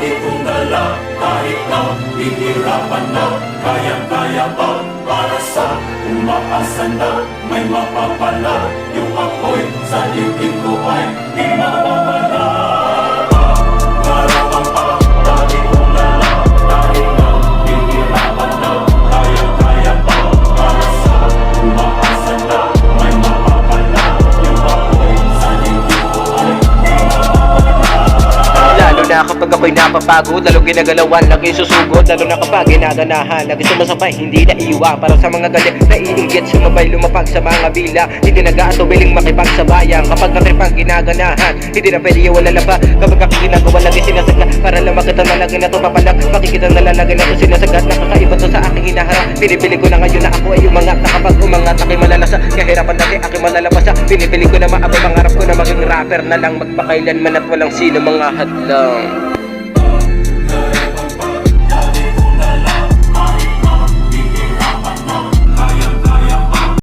lagi kong dala. Kahit na hihirapan na, kayang-kaya pa. Para sa umaasan na may mapapala. Yung apoy sa dibdib ko ay di mawawala. Pangarapan pa, lagi kong dala. Kahit na hihirapan na, kayang-kaya pa. Para sa umaasan na may mapapala. Yung apoy sa dibdib ko ay di mawawala. Lalo na kapag ako'y napapagod, lalo ginagalawan, lagi susugod. Lalo na kapag ginaganahan, lagi sumasabay, hindi na iiwan. Para sa mga galit na iinggit, sumabay lumapag sa mga bila. Hindi nag-aatubiling makipagsabayan. Kapag natripang ginaganahan, hindi na pwede wala laba. Kapag ako ginagawa, lagi sinasagla. Para lang makita na lagi na to papalag. Makikita na lalagay na to sinasagat. Nakakaiba to sa aking hinaharap. Pinipili ko na ngayon na ako ay umangat. Na kapag umangat, aking malalasa. Kahirapan dati, aking malalabasa. Pinipili ko na maabang, pangarap ko na maging rapper na lang. Magpakailanman at walang sino mga hadlang.